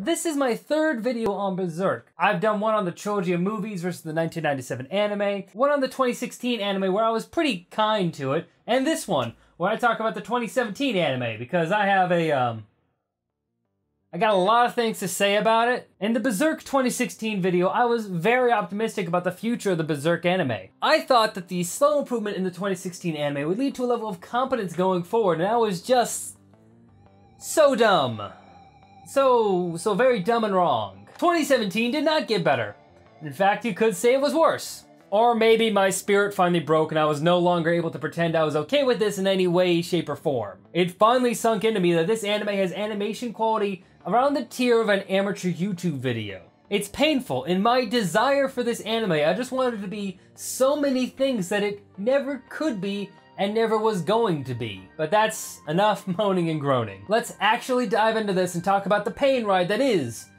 This is my third video on Berserk. I've done one on the trilogy of movies versus the 1997 anime, one on the 2016 anime where I was pretty kind to it, and this one, where I talk about the 2017 anime, because I have I got a lot of things to say about it. In the Berserk 2016 video, I was very optimistic about the future of the Berserk anime. I thought that the slow improvement in the 2016 anime would lead to a level of competence going forward, and I was just so dumb. So very dumb and wrong. 2017 did not get better. In fact, you could say it was worse. Or maybe my spirit finally broke and I was no longer able to pretend I was okay with this in any way, shape, or form. It finally sunk into me that this anime has animation quality around the tier of an amateur YouTube video. It's painful. In my desire for this anime, I just wanted it to be so many things that it never could be and never was going to be. But that's enough moaning and groaning. Let's actually dive into this and talk about the pain ride that is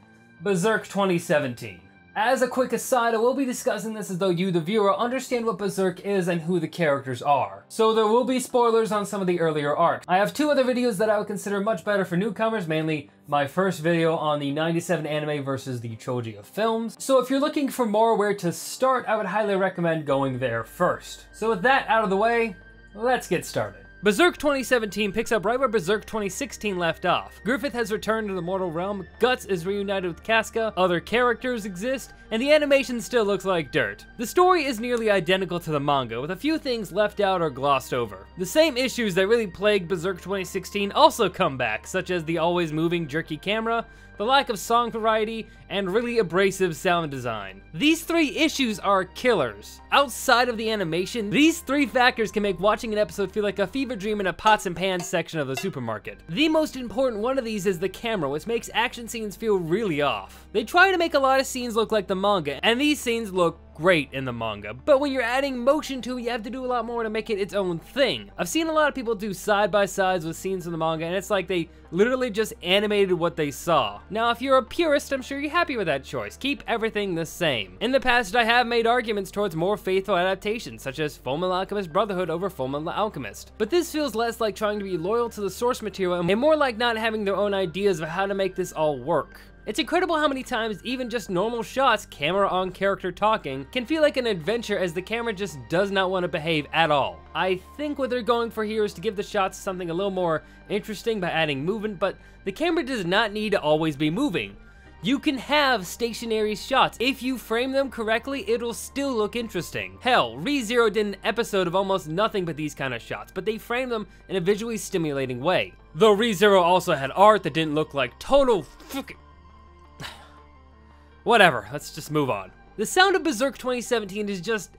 Berserk 2017. As a quick aside, I will be discussing this as though you, the viewer, understand what Berserk is and who the characters are. So there will be spoilers on some of the earlier arcs. I have two other videos that I would consider much better for newcomers, mainly my first video on the 97 anime versus the trilogy of films. So if you're looking for more where to start, I would highly recommend going there first. So with that out of the way, let's get started. Berserk 2017 picks up right where Berserk 2016 left off. Griffith has returned to the mortal realm, Guts is reunited with Casca, other characters exist, and the animation still looks like dirt. The story is nearly identical to the manga, with a few things left out or glossed over. The same issues that really plagued Berserk 2016 also come back, such as the always moving jerky camera, the lack of song variety, and really abrasive sound design. These three issues are killers. Outside of the animation, these three factors can make watching an episode feel like a fever dream in a pots and pans section of the supermarket. The most important one of these is the camera, which makes action scenes feel really off. They try to make a lot of scenes look like the manga, and these scenes look great in the manga, but when you're adding motion to it, you have to do a lot more to make it its own thing. I've seen a lot of people do side-by-sides with scenes in the manga, and it's like they literally just animated what they saw. Now, if you're a purist, I'm sure you're happy with that choice. Keep everything the same. In the past, I have made arguments towards more faithful adaptations, such as Fullmetal Alchemist Brotherhood over Fullmetal Alchemist, but this feels less like trying to be loyal to the source material and more like not having their own ideas of how to make this all work. It's incredible how many times even just normal shots, camera on character talking, can feel like an adventure as the camera just does not want to behave at all. I think what they're going for here is to give the shots something a little more interesting by adding movement, but the camera does not need to always be moving. You can have stationary shots. If you frame them correctly, it'll still look interesting. Hell, ReZero did an episode of almost nothing but these kind of shots, but they framed them in a visually stimulating way. Though ReZero also had art that didn't look like total fucking... Whatever, let's just move on. The sound of Berserk 2017 is just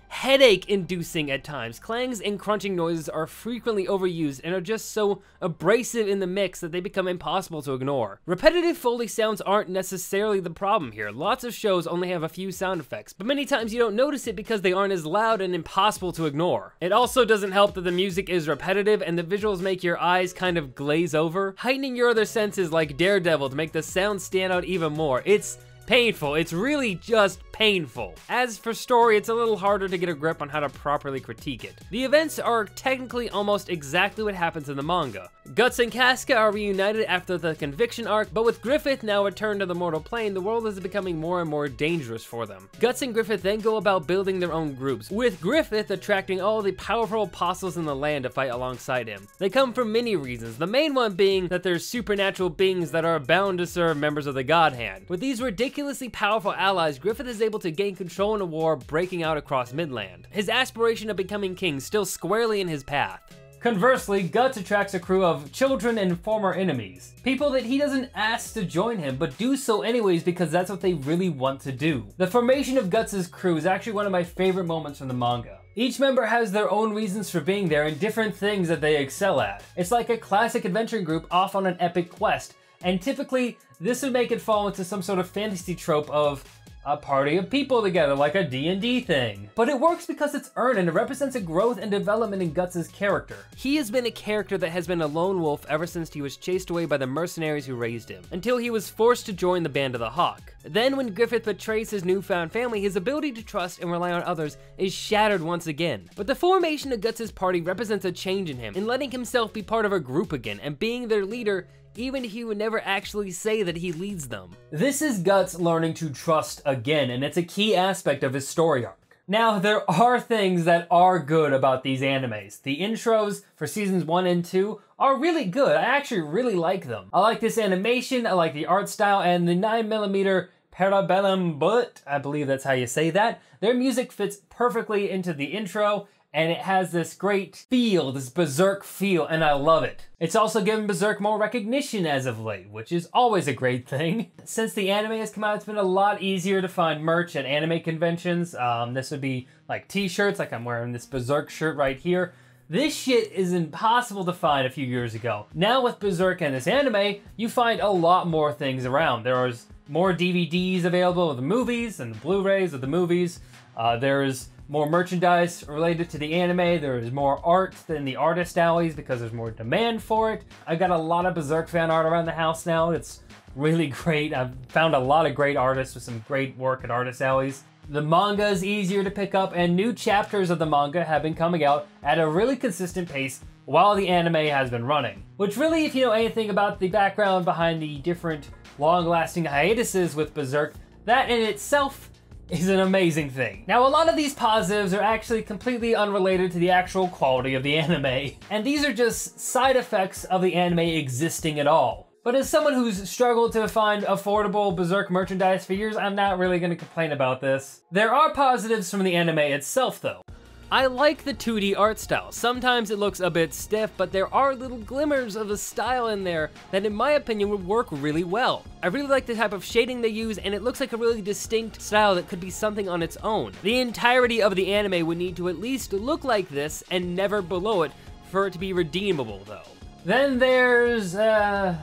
headache-inducing at times. Clangs and crunching noises are frequently overused and are just so abrasive in the mix that they become impossible to ignore. Repetitive Foley sounds aren't necessarily the problem here. Lots of shows only have a few sound effects, but many times you don't notice it because they aren't as loud and impossible to ignore. It also doesn't help that the music is repetitive and the visuals make your eyes kind of glaze over, heightening your other senses like Daredevil to make the sound stand out even more. It's painful. It's really just painful. As for story, it's a little harder to get a grip on how to properly critique it. The events are technically almost exactly what happens in the manga. Guts and Casca are reunited after the Conviction arc, but with Griffith now returned to the mortal plane, the world is becoming more and more dangerous for them. Guts and Griffith then go about building their own groups, with Griffith attracting all the powerful apostles in the land to fight alongside him. They come for many reasons, the main one being that they're supernatural beings that are bound to serve members of the God Hand. With these ridiculously powerful allies, Griffith is able to gain control in a war breaking out across Midland. His aspiration of becoming king still squarely in his path. Conversely, Guts attracts a crew of children and former enemies. People that he doesn't ask to join him, but do so anyways because that's what they really want to do. The formation of Guts' crew is actually one of my favorite moments from the manga. Each member has their own reasons for being there and different things that they excel at. It's like a classic adventure group off on an epic quest, and typically this would make it fall into some sort of fantasy trope of a party of people together, like a D&D thing. But it works because it's earned and it represents a growth and development in Guts' character. He has been a character that has been a lone wolf ever since he was chased away by the mercenaries who raised him, until he was forced to join the Band of the Hawk. Then when Griffith betrays his newfound family, his ability to trust and rely on others is shattered once again. But the formation of Guts' party represents a change in him, in letting himself be part of a group again and being their leader even if he would never actually say that he leads them. This is Guts learning to trust again, and it's a key aspect of his story arc. Now, there are things that are good about these animes. The intros for seasons 1 and 2 are really good. I actually really like them. I like this animation, I like the art style, and the 9mm Parabellum But, I believe that's how you say that. Their music fits perfectly into the intro, and it has this great feel, this Berserk feel, and I love it. It's also given Berserk more recognition as of late, which is always a great thing. Since the anime has come out, it's been a lot easier to find merch at anime conventions. This would be like t-shirts, like I'm wearing this Berserk shirt right here. This shit is impossible to find a few years ago. Now with Berserk and this anime, you find a lot more things around. There's more DVDs available of the movies and Blu-rays of the movies. There's more merchandise related to the anime. There is more art than the artist alleys because there's more demand for it. I got a lot of Berserk fan art around the house now. It's really great. I've found a lot of great artists with some great work at artist alleys. The manga is easier to pick up, and new chapters of the manga have been coming out at a really consistent pace while the anime has been running. Which really, if you know anything about the background behind the different long-lasting hiatuses with Berserk, that in itself is an amazing thing. Now, a lot of these positives are actually completely unrelated to the actual quality of the anime, and these are just side effects of the anime existing at all. But as someone who's struggled to find affordable Berserk merchandise for years, I'm not really going to complain about this. There are positives from the anime itself, though. I like the 2D art style. Sometimes it looks a bit stiff, but there are little glimmers of a style in there that in my opinion would work really well. I really like the type of shading they use, and it looks like a really distinct style that could be something on its own. The entirety of the anime would need to at least look like this and never below it for it to be redeemable though. Then there's, I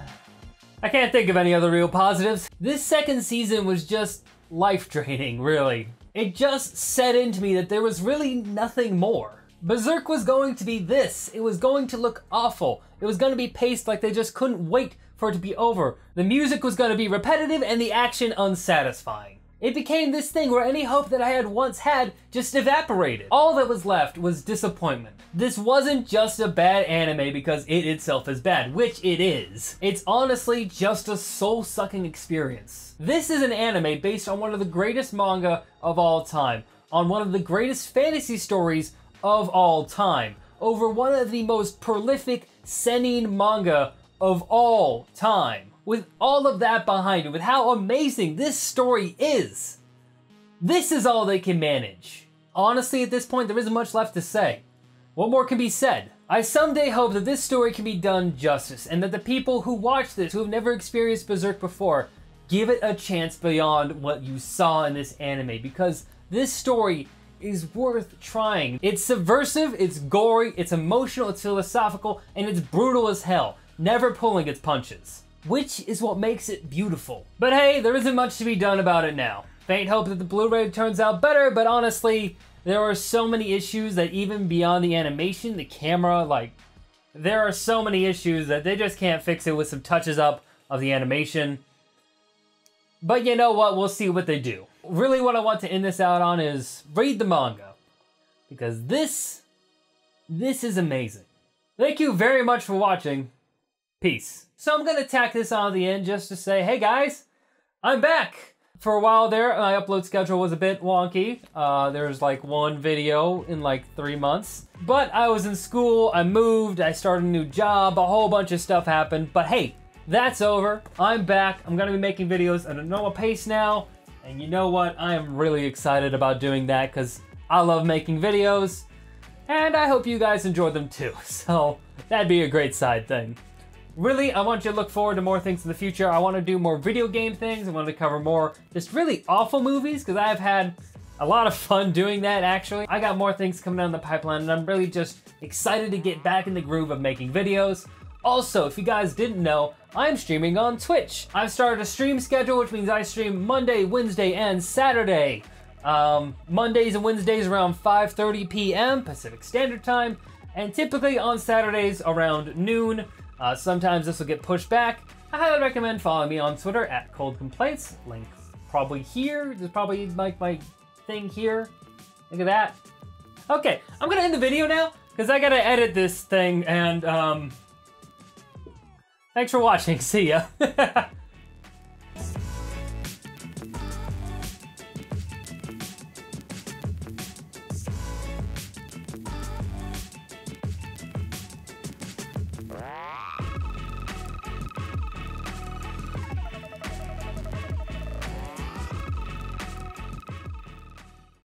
can't think of any other real positives. This second season was just life-draining, really. It just set into me that there was really nothing more. Berserk was going to be this. It was going to look awful. It was going to be paced like they just couldn't wait for it to be over. The music was going to be repetitive and the action unsatisfying. It became this thing where any hope that I had once had just evaporated. All that was left was disappointment. This wasn't just a bad anime because it itself is bad, which it is. It's honestly just a soul-sucking experience. This is an anime based on one of the greatest manga of all time, on one of the greatest fantasy stories of all time, over one of the most prolific seinen manga of all time. With all of that behind it, with how amazing this story is, this is all they can manage. Honestly, at this point, there isn't much left to say. What more can be said? I someday hope that this story can be done justice, and that the people who watch this, who have never experienced Berserk before, give it a chance beyond what you saw in this anime, because this story is worth trying. It's subversive, it's gory, it's emotional, it's philosophical, and it's brutal as hell, never pulling its punches. Which is what makes it beautiful. But hey, there isn't much to be done about it now. Faint hope that the Blu-ray turns out better, but honestly, there are so many issues that even beyond the animation, the camera, like, there are so many issues that they just can't fix it with some touches up of the animation. But you know what, we'll see what they do. Really what I want to end this out on is read the manga. Because this is amazing. Thank you very much for watching. Peace. So I'm gonna tack this on at the end just to say, hey guys, I'm back! For a while there, my upload schedule was a bit wonky. There's like one video in like 3 months. But I was in school, I moved, I started a new job, a whole bunch of stuff happened. But hey, that's over. I'm back. I'm gonna be making videos at a normal pace now. And you know what? I am really excited about doing that because I love making videos. And I hope you guys enjoy them too. So that'd be a great side thing. Really, I want you to look forward to more things in the future. I want to do more video game things. I want to cover more just really awful movies because I've had a lot of fun doing that, actually. I got more things coming down the pipeline, and I'm really just excited to get back in the groove of making videos. Also, if you guys didn't know, I'm streaming on Twitch. I've started a stream schedule, which means I stream Monday, Wednesday, and Saturday. Mondays and Wednesdays around 5:30 p.m. Pacific Standard Time, and typically on Saturdays around noon. Sometimes this will get pushed back. I highly recommend following me on Twitter at Cold Complaints. Link probably here. There's probably like my thing here. Look at that. Okay, I'm gonna end the video now because I gotta edit this thing, and Thanks for watching, see ya!